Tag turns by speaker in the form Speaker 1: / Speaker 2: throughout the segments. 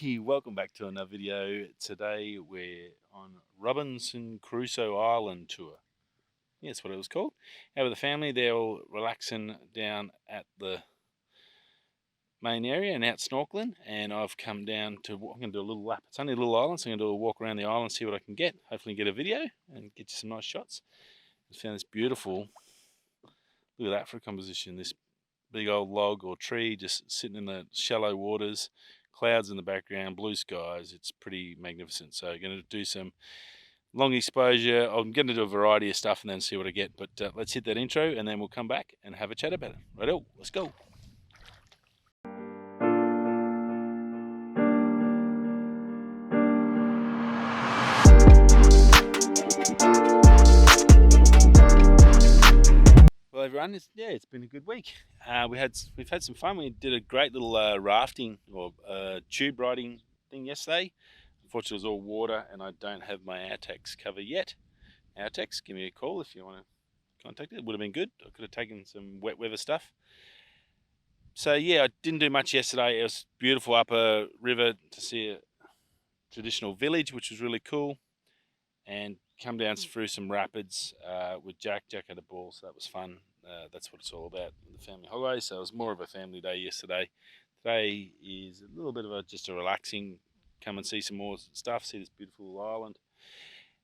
Speaker 1: Hey, welcome back to another video. Today we're on Robinson Crusoe Island tour. Yeah, that's what it was called. Out with the family, they're all relaxing down at the main area and out snorkeling. And I've come down to, I'm going to do a little lap. It's only a little island, so I'm going to do a walk around the island, see what I can get. Hopefully get a video and get you some nice shots. I found this beautiful, look at that for a composition, this big old log or tree just sitting in the shallow waters, clouds in the background, blue skies. It's pretty magnificent. So I'm going to do some long exposure. I'm going to do a variety of stuff and then see what I get. But let's hit that intro and then we'll come back and have a chat about it. Righto, let's go. Well, everyone, it's been a good week. We've had some fun. We did a great little rafting or tube riding thing yesterday. Unfortunately, it was all water, and I don't have my Artex cover yet. Artex, give me a call if you want to contact it. It would have been good. I could have taken some wet weather stuff. So yeah, I didn't do much yesterday. It was beautiful up a river to see a traditional village, which was really cool, and come down through some rapids with Jack had a ball, so that was fun. That's what it's all about, the family holiday. So it was more of a family day yesterday. Today is a little bit of just a relaxing, come and see some more stuff, see this beautiful island,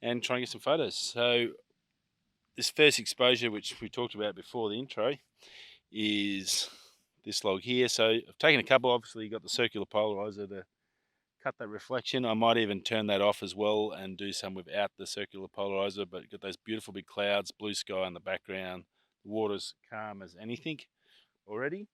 Speaker 1: and try and get some photos. So this first exposure, which we talked about before the intro, is this log here. So I've taken a couple. Obviously, you got the circular polarizer to cut that reflection. I might even turn that off as well and do some without the circular polarizer, but you've got those beautiful big clouds, blue sky in the background, the water's calm as anything already.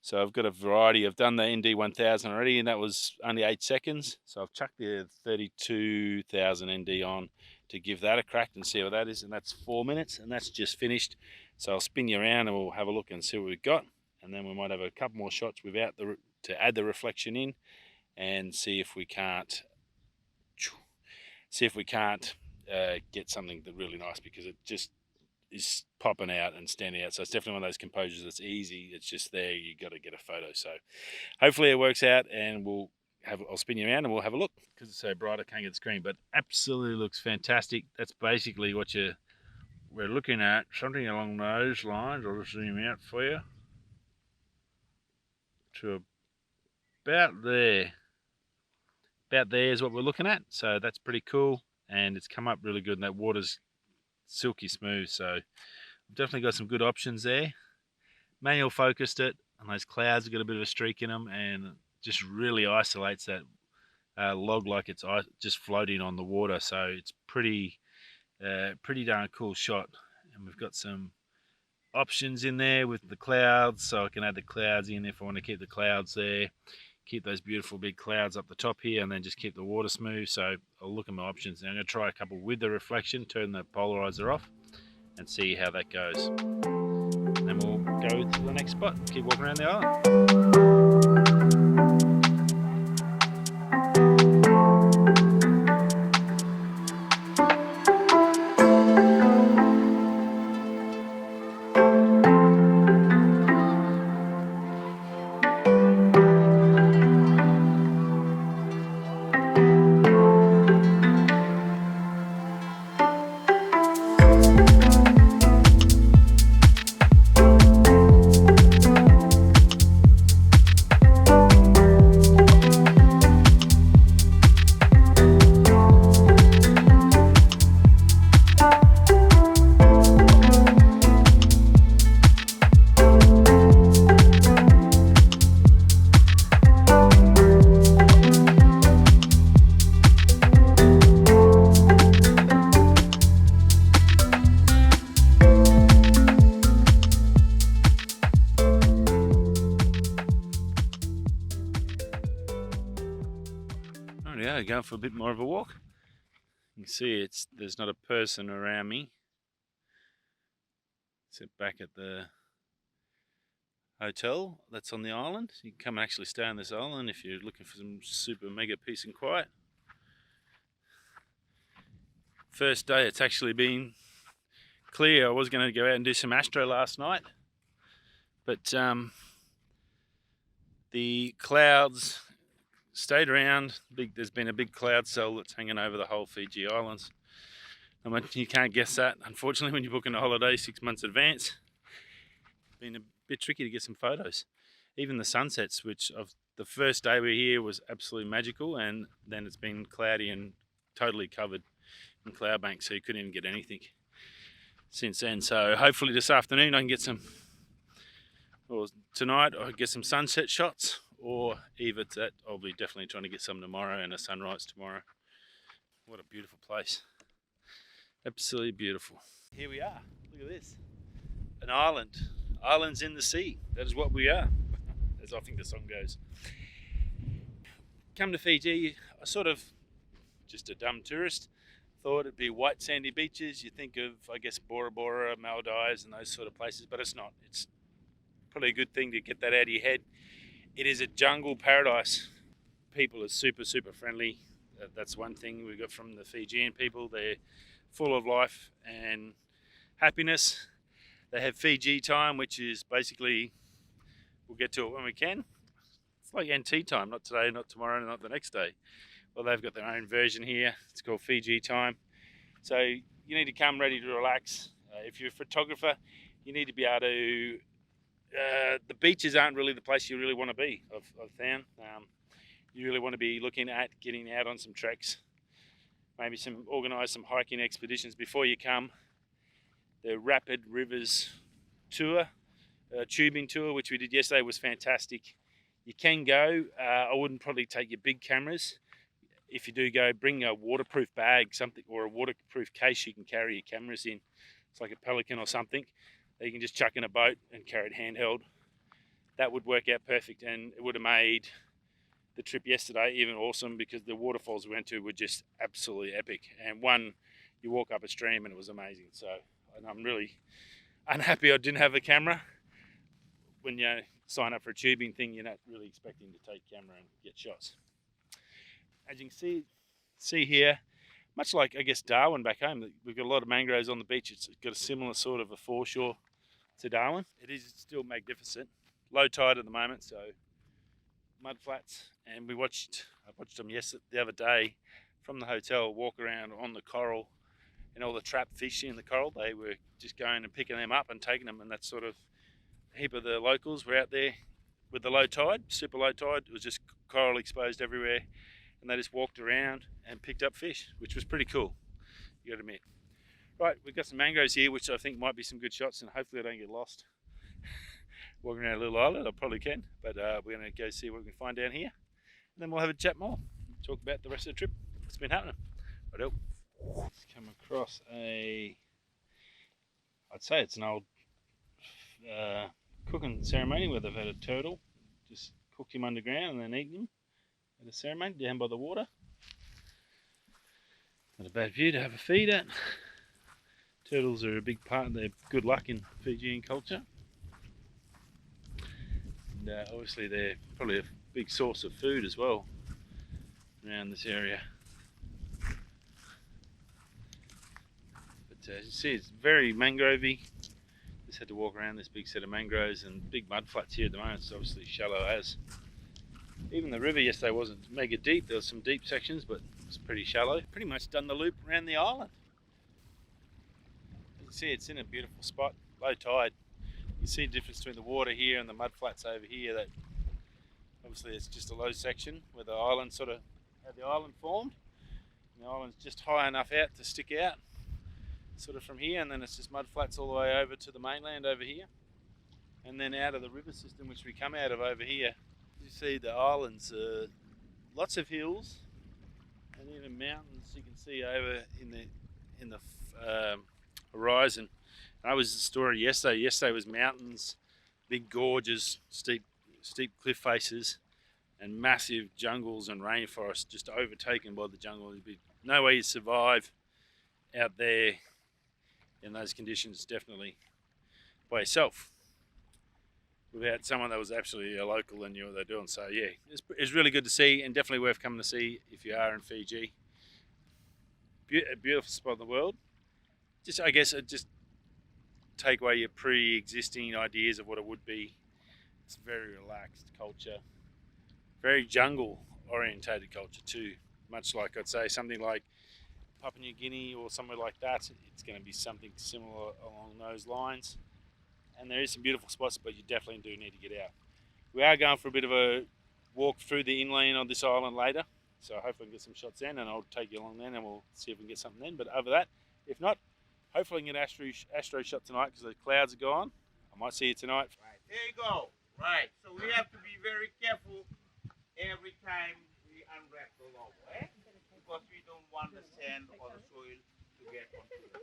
Speaker 1: So I've got a variety. I've done the ND1000 already, and that was only 8 seconds. So I've chucked the 32,000 ND on to give that a crack and see what that is, and that's 4 minutes, and that's just finished. So I'll spin you around and we'll have a look and see what we've got, and then we might have a couple more shots without to add the reflection in, and see if we can't get something that really nice, because it just is popping out and standing out. So it's definitely one of those composures that's easy. It's just there. You got to get a photo. So hopefully it works out, and I'll spin you around and we'll have a look. Because it's so bright, I can't get the screen, but absolutely looks fantastic. That's basically what we're looking at. Something along those lines. I'll just zoom out for you to about there. About there is what we're looking at, so that's pretty cool, and it's come up really good, and that water's silky smooth, so I've definitely got some good options there. Manual focused it, and those clouds have got a bit of a streak in them, and just really isolates that log like it's just floating on the water. So it's pretty darn cool shot. And we've got some options in there with the clouds, so I can add the clouds in if I want to keep the clouds there. Keep those beautiful big clouds up the top here, and then just keep the water smooth. So I'll look at my options now. I'm going to try a couple with the reflection, turn the polarizer off, and see how that goes. And then we'll go to the next spot, keep walking around the island. Yeah, going for a bit more of a walk. You can see there's not a person around me. Sit back at the hotel that's on the island. You can come and actually stay on this island if you're looking for some super mega peace and quiet. First day, it's actually been clear. I was going to go out and do some astro last night, but the clouds stayed around. There's been a big cloud cell that's hanging over the whole Fiji Islands. I mean, you can't guess that, unfortunately, when you're booking a holiday 6 months in advance. It's been a bit tricky to get some photos. Even the sunsets, which of the first day we were here was absolutely magical, and then it's been cloudy and totally covered in cloud banks, so you couldn't even get anything since then. So hopefully this afternoon I can get some, or tonight I get some sunset shots, or either that I'll be definitely trying to get some tomorrow and a sunrise tomorrow. What a beautiful place. Absolutely beautiful. Here we are. Look at this. An island. Islands in the sea. That is what we are, as I think the song goes. Come to Fiji, I sort of, just a dumb tourist, thought it'd be white sandy beaches. You think of, I guess, Bora Bora, Maldives and those sort of places, but it's not. It's probably a good thing to get that out of your head. It is a jungle paradise. People are super, super friendly. That's one thing we got from the Fijian people. They're full of life and happiness. They have Fiji time, which is basically, we'll get to it when we can. It's like NT time, not today, not tomorrow, not the next day. Well, they've got their own version here. It's called Fiji time. So you need to come ready to relax. If you're a photographer, you need to be able to, the beaches aren't really the place you really want to be, I've found. You really want to be looking at getting out on some treks, maybe organise some hiking expeditions before you come. The Rapid Rivers tour, tubing tour, which we did yesterday, was fantastic. You can go. I wouldn't probably take your big cameras. If you do go, bring a waterproof bag, something, or a waterproof case you can carry your cameras in. It's like a Pelican or something that you can just chuck in a boat and carry it handheld. That would work out perfect, and it would have made the trip yesterday even awesome, because the waterfalls we went to were just absolutely epic. And one, you walk up a stream and it was amazing. So, and I'm really unhappy I didn't have a camera. When you sign up for a tubing thing, you're not really expecting to take camera and get shots. As you can see here, much like, I guess, Darwin back home, we've got a lot of mangroves on the beach. It's got a similar sort of a foreshore to Darwin. It is still magnificent. Low tide at the moment, so mud flats. And I watched them the other day from the hotel, walk around on the coral, and all the trapped fish in the coral. They were just going and picking them up and taking them, and that's sort of a heap of the locals were out there with the low tide, super low tide. It was just coral exposed everywhere, and they just walked around and picked up fish, which was pretty cool, you got to admit. Right, we've got some mangroves here, which I think might be some good shots, and hopefully I don't get lost walking around a little island. I probably can, but we're going to go see what we can find down here, and then we'll have a chat more, talk about the rest of the trip, what's been happening. Right, let's come across I'd say it's an old cooking ceremony where they've had a turtle, just cooked him underground and then eaten him at a ceremony down by the water. Not a bad view to have a feed at. Turtles are a big part of their good luck in Fijian culture. And obviously they're probably a big source of food as well around this area. But as you see, it's very mangrovey. Just had to walk around this big set of mangroves and big mud flats here at the moment. It's obviously shallow as. Even the river yesterday wasn't mega deep. There was some deep sections, but it was pretty shallow. Pretty much done the loop around the island. You can see it's in a beautiful spot, low tide. You see the difference between the water here and the mud flats over here. That obviously it's just a low section where the island sort of had the island formed. And the island's just high enough out to stick out, sort of from here, and then it's just mud flats all the way over to the mainland over here, and then out of the river system which we come out of over here. You see the islands, lots of hills and even mountains you can see over in the horizon. That was the story yesterday. Yesterday was mountains, big gorges, steep cliff faces, and massive jungles and rainforests just overtaken by the jungle. There'd be no way you'd survive out there in those conditions, definitely by yourself, without someone that was absolutely a local and knew what they're doing. So yeah, it's really good to see, and definitely worth coming to see if you are in Fiji. A beautiful spot in the world. Just, I guess, just take away your pre-existing ideas of what it would be. It's very relaxed culture, very jungle orientated culture too. Much like I'd say something like Papua New Guinea or somewhere like that, it's going to be something similar along those lines. And there is some beautiful spots, but you definitely do need to get out. We are going for a bit of a walk through the inland on this island later, so hopefully we can get some shots then, and I'll take you along then and we'll see if we can get something then. But over that, if not, hopefully I can get an astro shot tonight because the clouds are gone. I might see you tonight.
Speaker 2: Right, there you go. Right, so we have to be very careful every time we unwrap the logo, eh? Because we don't want the sand or the soil to get onto it.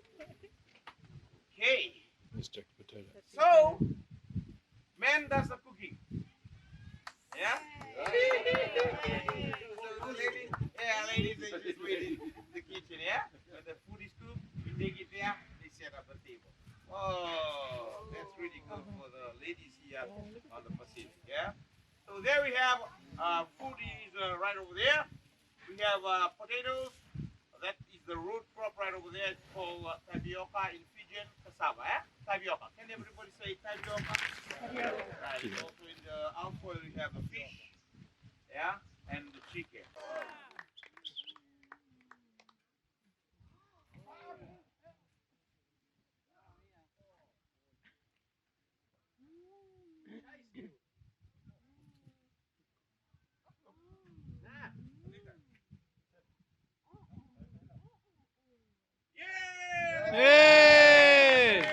Speaker 2: Okay.
Speaker 1: Let's check the potato.
Speaker 2: So, man does the cooking. Yeah? So ladies are just waiting in the kitchen, yeah? When the food is cooked, we take it there, they set up the table. Oh, that's really good for the ladies here on the Pacific, yeah? So there we have, food is right over there. We have potatoes. That is the root crop right over there. It's called tapioca in Fijian, cassava, eh? Tapioca. Can everybody say tapioca? Tapioca. Right. Also in the outfoil we have the fish, yeah, and the chicken.
Speaker 1: Hey!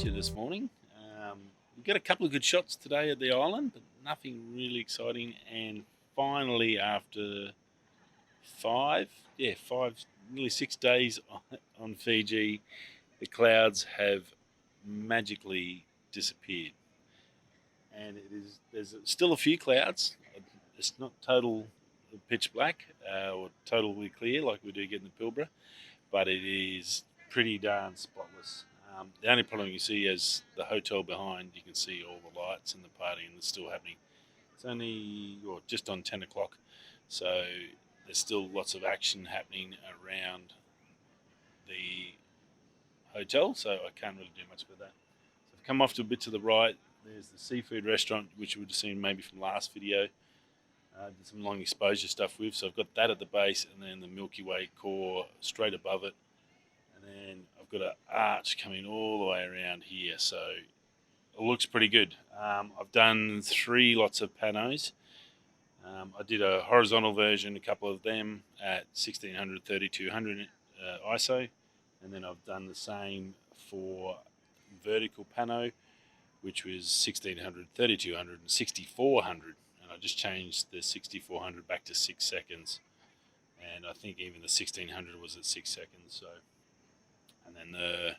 Speaker 1: This morning. We got a couple of good shots today at the island, but nothing really exciting. And finally, after nearly 6 days on Fiji, the clouds have magically disappeared. And there's still a few clouds. It's not total pitch black or totally clear like we do get in the Pilbara, but it is pretty darn spotless. The only problem you see is the hotel behind. You can see all the lights and the partying that's still happening. It's only just on 10 o'clock, so there's still lots of action happening around the hotel, so I can't really do much with that. So I've come off to a bit to the right. There's the seafood restaurant, which you would have seen maybe from last video. Did some long exposure stuff with, so I've got that at the base, and then the Milky Way core straight above it. And then I've got an arch coming all the way around here, so it looks pretty good. I've done 3 lots of panos. I did a horizontal version, a couple of them at 1600, 3200 ISO, and then I've done the same for vertical pano, which was 1600, 3200, and 6400. And I just changed the 6400 back to 6 seconds, and I think even the 1600 was at 6 seconds. So. And then the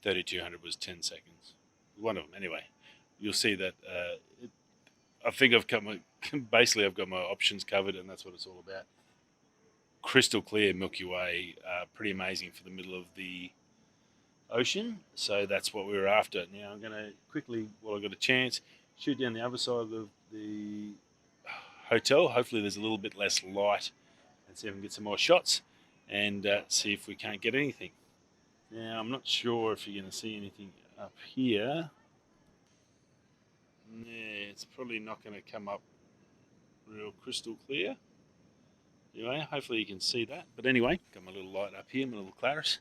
Speaker 1: 3200 was 10 seconds. One of them, anyway. You'll see that I think I've got my options covered, and that's what it's all about. Crystal clear Milky Way, pretty amazing for the middle of the ocean. So that's what we were after. Now I'm going to quickly, while I've got a chance, shoot down the other side of the hotel. Hopefully there's a little bit less light, and see if we can get some more shots. and see if we can't get anything. Now, I'm not sure if you're going to see anything up here. Yeah, it's probably not going to come up real crystal clear. Anyway, hopefully you can see that. But anyway, got my little light up here, my little Claris.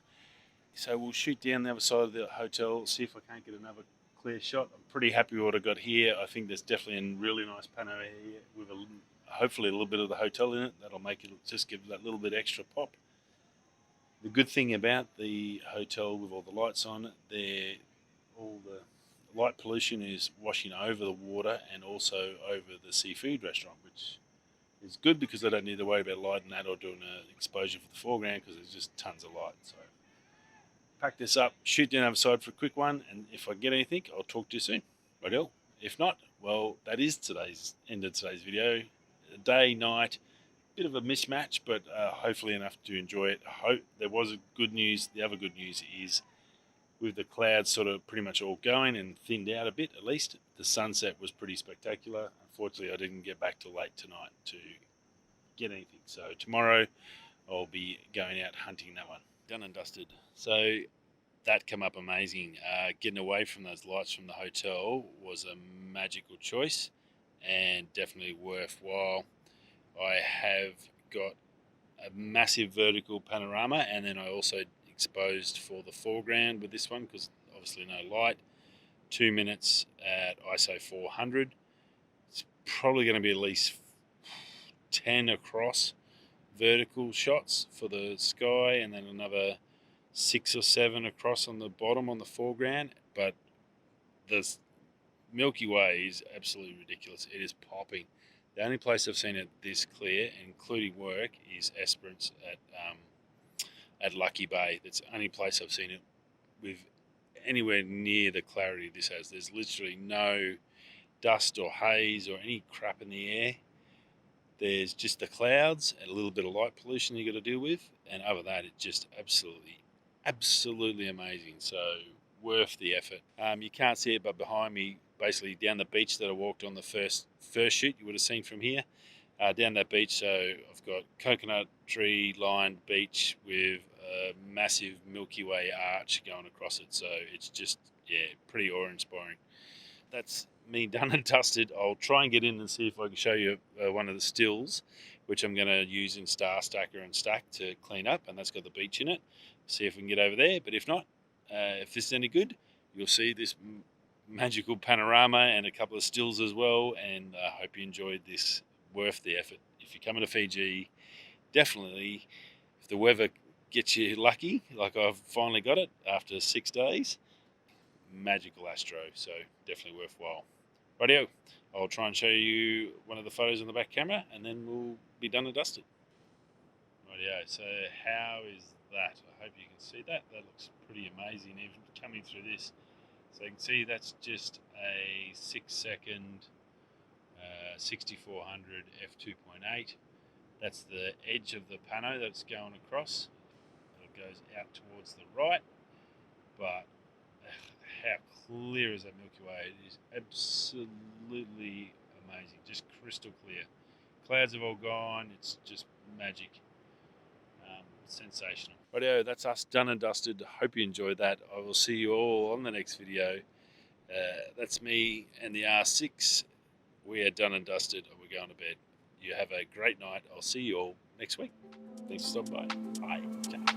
Speaker 1: So we'll shoot down the other side of the hotel, see if I can't get another clear shot. I'm pretty happy with what I got here. I think there's definitely a really nice pano here with hopefully a little bit of the hotel in it. That'll make it just give that little bit extra pop. The good thing about the hotel with all the lights on it, all the light pollution is washing over the water and also over the seafood restaurant, which is good because I don't need to worry about lighting that or doing an exposure for the foreground because there's just tons of light. So pack this up, shoot down the other side for a quick one, and if I get anything, I'll talk to you soon. Right, if not, well, that is today's end of today's video. Day, night, bit of a mismatch, but hopefully enough to enjoy it. I hope there was a good news. The other good news is with the clouds sort of pretty much all going and thinned out a bit, at least the sunset was pretty spectacular. Unfortunately, I didn't get back till late tonight to get anything. So tomorrow I'll be going out hunting that one. Done and dusted. So that came up amazing. Getting away from those lights from the hotel was a magical choice and definitely worthwhile. I have got a massive vertical panorama, and then I also exposed for the foreground with this one because obviously no light. 2 minutes at ISO 400. It's probably going to be at least 10 across vertical shots for the sky, and then another 6 or 7 across on the bottom on the foreground. But the Milky Way is absolutely ridiculous. It is popping. The only place I've seen it this clear, including work, is Esperance at Lucky Bay. That's the only place I've seen it with anywhere near the clarity this has. There's literally no dust or haze or any crap in the air. There's just the clouds and a little bit of light pollution you got to deal with, and other than that, it's just absolutely amazing. So worth the effort. You can't see it, but behind me, basically down the beach that I walked on the first shoot, you would have seen from here. Down that beach, so I've got coconut tree lined beach with a massive Milky Way arch going across it. So it's just, yeah, pretty awe-inspiring. That's me done and dusted. I'll try and get in and see if I can show you one of the stills, which I'm going to use in Star Stacker and Stack to clean up, and that's got the beach in it. See if we can get over there, but if not, if this is any good, you'll see this magical panorama and a couple of stills as well, and I hope you enjoyed this. Worth the effort. If you're coming to Fiji, definitely, if the weather gets you lucky, like I've finally got it after 6 days, magical astro, so definitely worthwhile. Rightio, I'll try and show you one of the photos on the back camera, and then we'll be done and dusted. Rightio, so how is that? I hope you can see that. That looks pretty amazing, even coming through this. So you can see that's just a 6-second 6400 f2.8. That's the edge of the pano that's going across. It goes out towards the right, but how clear is that Milky Way? It is absolutely amazing, just crystal clear. Clouds have all gone. It's just magic. Sensational. Rightio, that's us done and dusted. Hope you enjoyed that. I will see you all on the next video. That's me and the R6. We are done and dusted, and we're going to bed. You have a great night. I'll see you all next week. Thanks for stopping by. Bye. Ciao.